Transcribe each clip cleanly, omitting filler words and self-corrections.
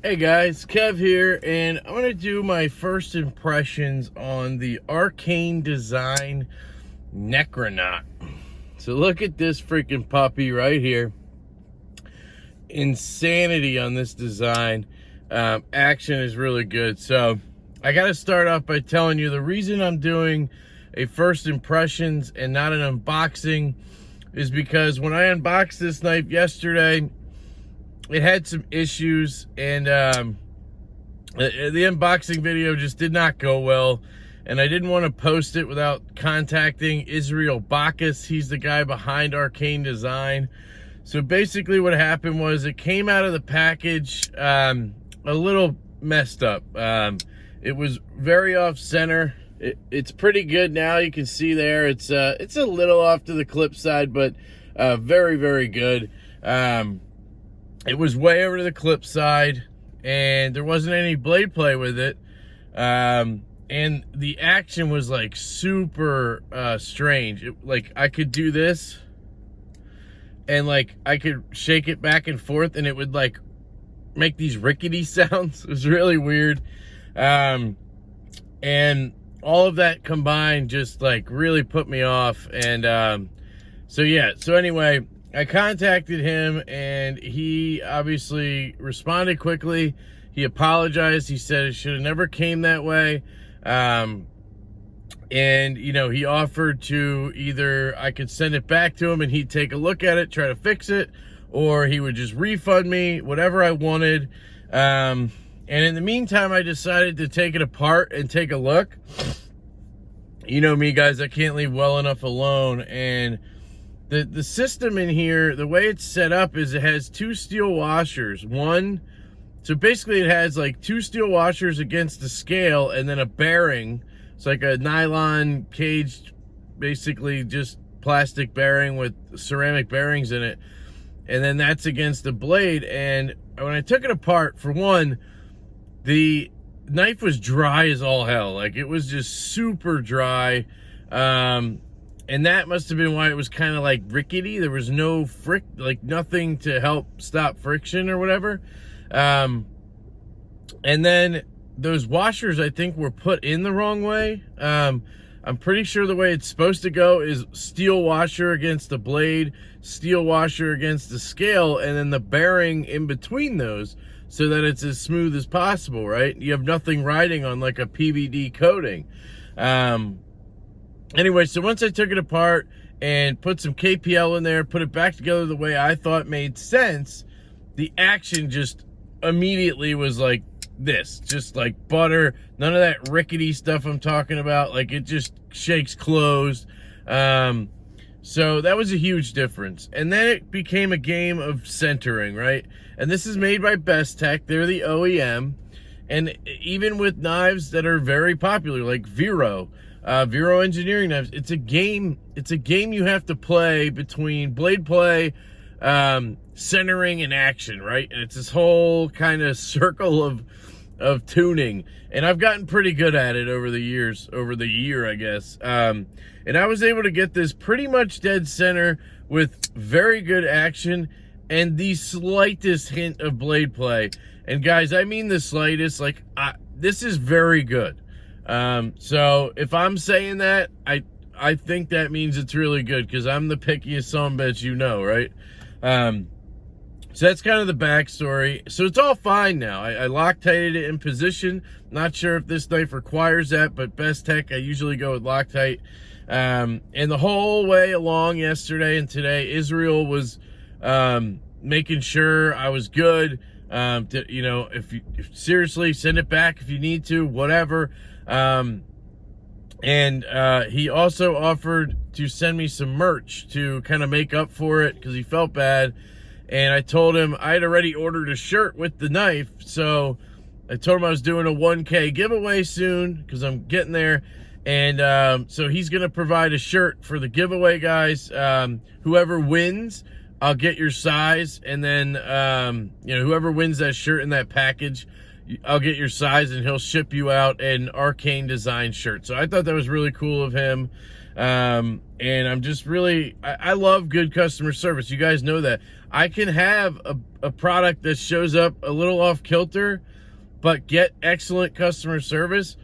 Hey guys, Kev here, and I'm going to do my first impressions on the Arcane design Necronaut. So look at this freaking puppy right here. Insanity on this design. Action is really good. So I got to start off by telling you the reason I'm doing a first impressions and not an unboxing is because when I unboxed this knife yesterday, it had some issues, and the unboxing video just did not go well, and I didn't want to post it without contacting Israel Bacchus. He's the guy behind Arcane Design. So basically what happened was it came out of the package a little messed up. It was very off center. It's pretty good now. You can see there it's a little off to the clip side, but very, very good. It was way over to the clip side, and there wasn't any blade play with it. And the action was like super strange. Like I could do this, and like I could shake it back and forth, and it would like make these rickety sounds. It was really weird. And all of that combined just like really put me off. And so yeah, so anyway, I contacted him, and he obviously responded quickly. He apologized. He said it should have never came that way. And, you know, he offered to either I could send it back to him and he'd take a look at it, try to fix it, or he would just refund me whatever I wanted. And in the meantime, I decided to take it apart and take a look. You know me, guys, I can't leave well enough alone. And the system in here, the way it's set up is it has two steel washers. So basically it has like two steel washers against the scale, and then a bearing. It's like a nylon caged, basically just plastic bearing with ceramic bearings in it. And then that's against the blade. And when I took it apart, for one, the knife was dry as all hell. Like it was just super dry. And that must have been why it was kind of like rickety. There was no nothing to help stop friction or whatever. And then those washers, I think, were put in the wrong way. I'm pretty sure the way it's supposed to go is steel washer against the blade, steel washer against the scale, and then the bearing in between those so that it's as smooth as possible, right? You have nothing riding on like a PVD coating. Anyway, so once I took it apart and put some KPL in there, put it back together the way I thought made sense, the action just immediately was like this, just like butter. None of that rickety stuff I'm talking about. Like it just shakes closed. So that was a huge difference. And then it became a game of centering, right? And this is made by Best Tech. They're the OEM. And even with knives that are very popular, like Vero engineering knives, it's a game you have to play between blade play, centering, and action, right? And it's this whole kind of circle of tuning, and I've gotten pretty good at it over the year, I guess. And I was able to get this pretty much dead center with very good action and the slightest hint of blade play. And guys, I mean the slightest. Like this is very good. So if I'm saying that, I think that means it's really good, because I'm the pickiest sumbitch, you know, right? So that's kind of the backstory. So it's all fine now. I Loctited it in position. Not sure if this knife requires that, but Best Tech, I usually go with Loctite. And the whole way along yesterday and today, Israel was making sure I was good. You know, if seriously, send it back if you need to, whatever. And he also offered to send me some merch to kind of make up for it, because he felt bad. And I told him I had already ordered a shirt with the knife, so I told him I was doing a 1K giveaway soon, because I'm getting there. And so he's going to provide a shirt for the giveaway, guys. Whoever wins I'll get your size, and then, you know, whoever wins that shirt in that package, I'll get your size, and he'll ship you out an Arcane design shirt. So I thought that was really cool of him. And I'm just really, I love good customer service. You guys know that. I can have a product that shows up a little off kilter, but get excellent customer service,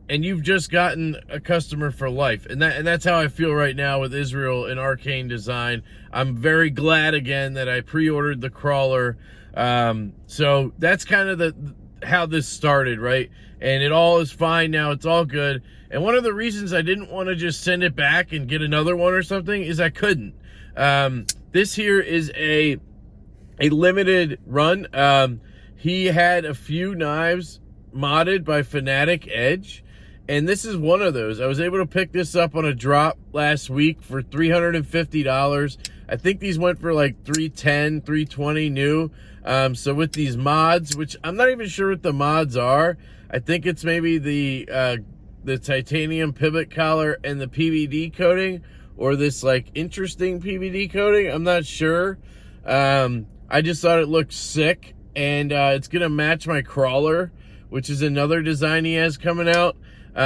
and you've just gotten a customer for life. And that's how I feel right now with Israel and Arcane Design. I'm very glad again that I pre-ordered the crawler. So that's kind of how this started, right? And it all is fine now. It's all good. And one of the reasons I didn't want to just send it back and get another one or something is I couldn't. This here is a limited run. He had a few knives modded by Fanatic Edge, and this is one of those. I was able to pick this up on a drop last week for $350. I think these went for like $310, $320 new. So with these mods, which I'm not even sure what the mods are, I think it's maybe the titanium pivot collar and the PVD coating, or this like interesting PVD coating. I'm not sure. I just thought it looked sick, and it's gonna match my crawler, which is another design he has coming out,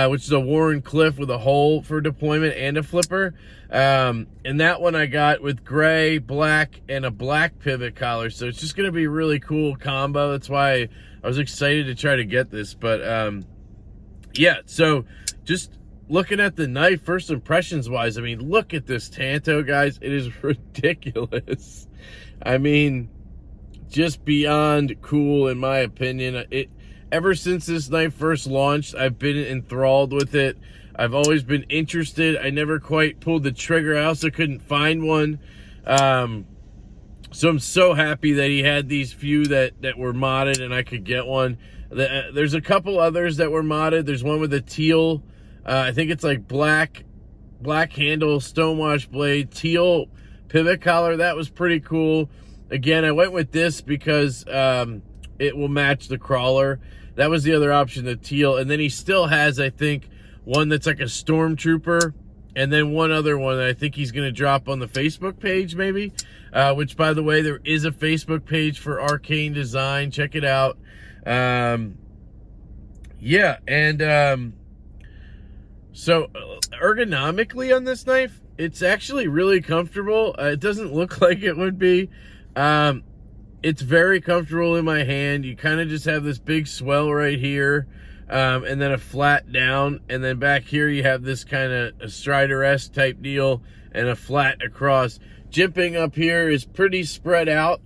which is a Warren Cliff with a hole for deployment and a flipper. And that one I got with gray, black, and a black pivot collar. So it's just gonna be a really cool combo. That's why I was excited to try to get this. But yeah, so just looking at the knife, first impressions wise, I mean, look at this Tanto, guys. It is ridiculous. I mean, just beyond cool in my opinion. Ever since this knife first launched, I've been enthralled with it. I've always been interested. I never quite pulled the trigger. I also couldn't find one. So I'm so happy that he had these few that were modded and I could get one. There's a couple others that were modded. There's one with a teal, I think it's like black handle, stonewash blade, teal pivot collar. That was pretty cool. Again, I went with this because it will match the crawler. That was the other option, the teal. And then he still has, I think, one that's like a stormtrooper, and then one other one that I think he's going to drop on the Facebook page maybe, which, by the way, there is a Facebook page for Arcane Design. Check it out. Yeah, and so ergonomically on this knife, it's actually really comfortable. It doesn't look like it would be. It's very comfortable in my hand. You kind of just have this big swell right here, and then a flat down, and then back here you have this kind of a Strider-esque type deal and a flat across. Jimping up here is pretty spread out.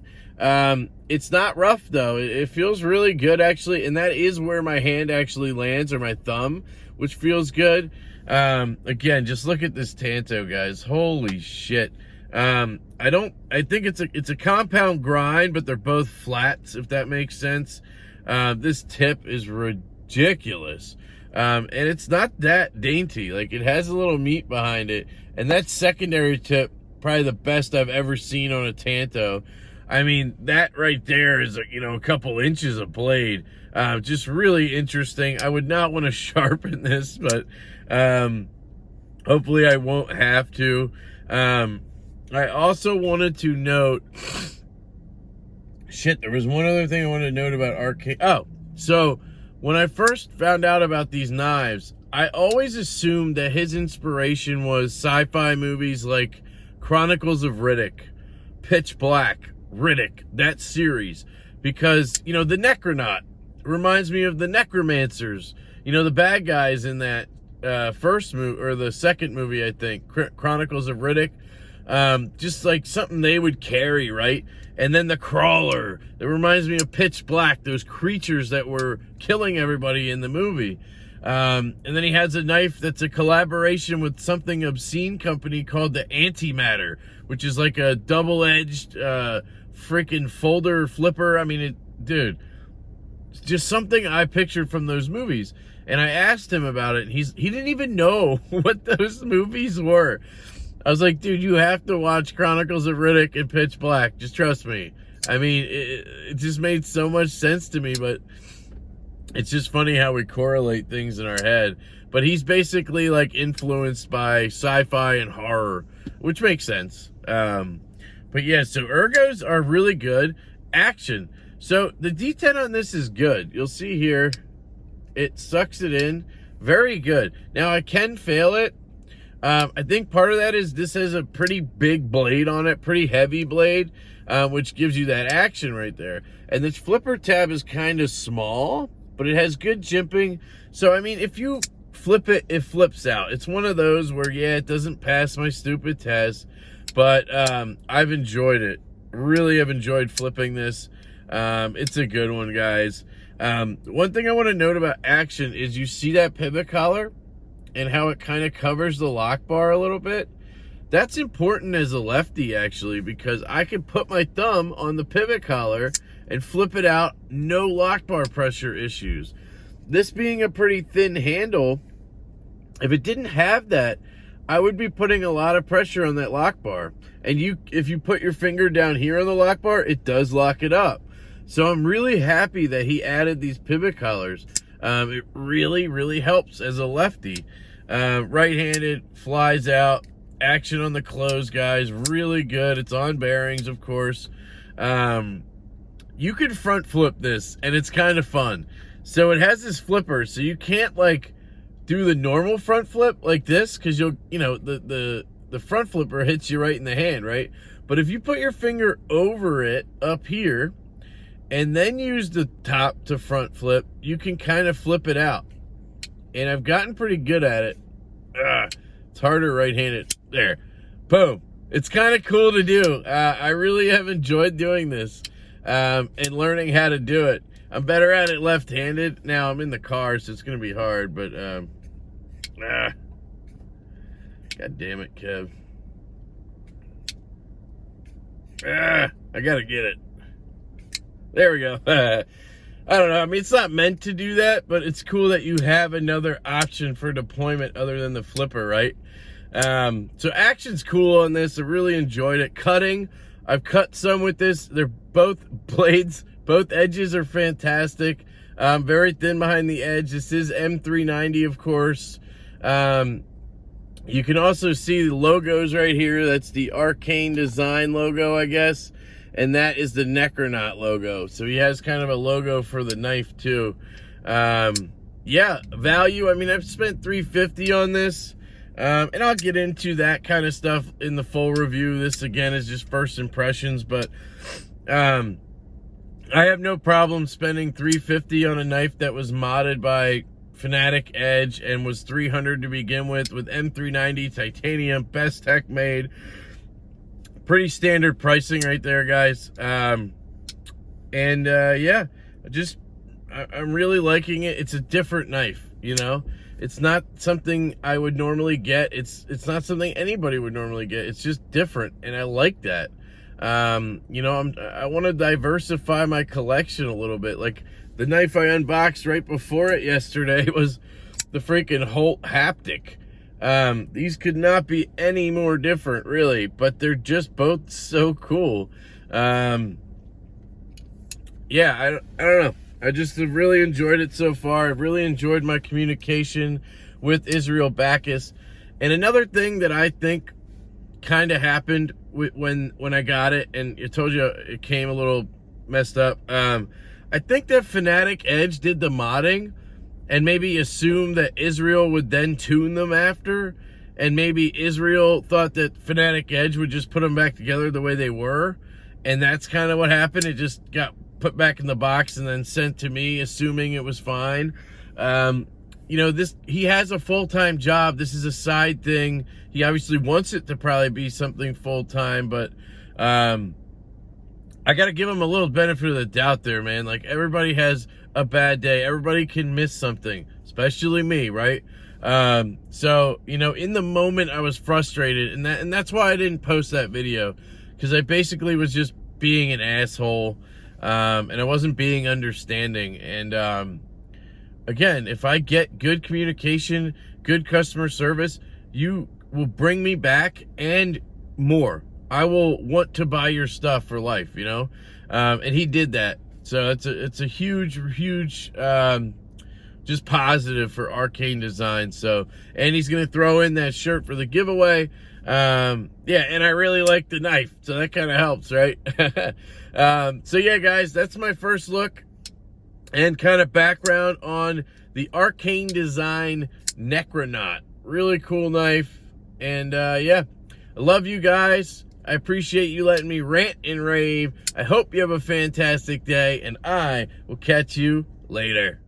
It's not rough though. It feels really good actually, and that is where my hand actually lands, or my thumb, which feels good. Again, just look at this Tanto, guys. Holy shit. I think it's a compound grind, but they're both flats, if that makes sense. This tip is ridiculous. And it's not that dainty. Like, it has a little meat behind it, and that secondary tip, probably the best I've ever seen on a Tanto. I mean, that right there is, you know, a couple inches of blade. Just really interesting. I would not want to sharpen this, but hopefully I won't have to. I also wanted to note, shit, there was one other thing I wanted to note about Arcane. Oh, so when I first found out about these knives, I always assumed that his inspiration was sci-fi movies like Chronicles of Riddick, Pitch Black, Riddick, that series. Because, you know, the Necronaut reminds me of the Necromancers. You know, the bad guys in that first movie, or the second movie, I think, Chronicles of Riddick. Just like something they would carry, right? And then the crawler, that reminds me of Pitch Black, those creatures that were killing everybody in the movie. And then he has a knife that's a collaboration with something obscene company called the Antimatter, which is like a double-edged freaking folder flipper. I mean, dude, it's just something I pictured from those movies. And I asked him about it, and he didn't even know what those movies were. I was like, dude, you have to watch Chronicles of Riddick and Pitch Black. Just trust me. I mean, it just made so much sense to me, but it's just funny how we correlate things in our head. But he's basically like influenced by sci-fi and horror, which makes sense. But yeah, so ergos are really good. Action. So the D10 on this is good. You'll see here, it sucks it in. Very good. Now I can fail it. I think part of that is this has a pretty big blade on it, pretty heavy blade, which gives you that action right there. And this flipper tab is kind of small, but it has good jimping. So, I mean, if you flip it, it flips out. It's one of those where, yeah, it doesn't pass my stupid test, but I've enjoyed it. Really have enjoyed flipping this. It's a good one, guys. One thing I want to note about action is you see that pivot collar and how it kind of covers the lock bar a little bit. That's important as a lefty, actually, because I can put my thumb on the pivot collar and flip it out, no lock bar pressure issues. This being a pretty thin handle, if it didn't have that, I would be putting a lot of pressure on that lock bar. And if you put your finger down here on the lock bar, it does lock it up. So I'm really happy that he added these pivot collars. It really, really helps as a lefty. Right-handed, flies out, action on the close, guys, really good. It's on bearings, of course. You can front flip this, and it's kind of fun. So it has this flipper, so you can't, like, do the normal front flip like this, because you'll, you know, the front flipper hits you right in the hand, right? But if you put your finger over it up here, and then use the top to front flip, you can kind of flip it out. And I've gotten pretty good at it. It's harder right-handed. There. Boom. It's kind of cool to do. I really have enjoyed doing this and learning how to do it. I'm better at it left-handed. Now I'm in the car, so it's going to be hard, but God damn it, Kev. I got to get it. There we go. I don't know. I mean, it's not meant to do that, but it's cool that you have another option for deployment other than the flipper, right? So action's cool on this. I really enjoyed it. Cutting, I've cut some with this. They're both blades. Both edges are fantastic. Very thin behind the edge. This is M390, of course. You can also see the logos right here. That's the Arcane design logo, I guess. And that is the Necronaut logo. So he has kind of a logo for the knife too. Yeah, value. I mean, I've spent $350 on this. And I'll get into that kind of stuff in the full review. This, again, is just first impressions. But I have no problem spending $350 on a knife that was modded by Fanatic Edge and was $300 to begin with M390 titanium, best tech made. Pretty standard pricing right there, guys. Yeah, I'm really liking it. It's a different knife, you know. It's not something I would normally get. It's not something anybody would normally get. It's just different, and I like that. You know, I want to diversify my collection a little bit. Like the knife I unboxed right before it yesterday was the freaking Holt Haptic. These could not be any more different, really, but they're just both so cool. Yeah, I don't know. I just have really enjoyed it so far. I've really enjoyed my communication with Israel Backus. And another thing that I think kind of happened when I got it, and I told you it came a little messed up. I think that Fanatic Edge did the modding and maybe assumed that Israel would then tune them after, and maybe Israel thought that Fanatic Edge would just put them back together the way they were, and that's kind of what happened. It just got put back in the box and then sent to me, assuming it was fine. You know, he has a full-time job. This is a side thing. He obviously wants it to probably be something full-time, but I got to give him a little benefit of the doubt there, man. Like, everybody has a bad day. Everybody can miss something, especially me, right? So, you know, in the moment I was frustrated, and that's why I didn't post that video, because I basically was just being an asshole, and I wasn't being understanding. And again, if I get good communication, good customer service, you will bring me back and more. I will want to buy your stuff for life, you know? And he did that. So it's a huge just positive for Arcane Design. So, and he's going to throw in that shirt for the giveaway. Yeah, and I really like the knife, so that kind of helps, right? So yeah, guys, that's my first look and kind of background on the Arcane design Necronaut. Really cool knife. And yeah, I love you guys. I appreciate you letting me rant and rave. I hope you have a fantastic day, and I will catch you later.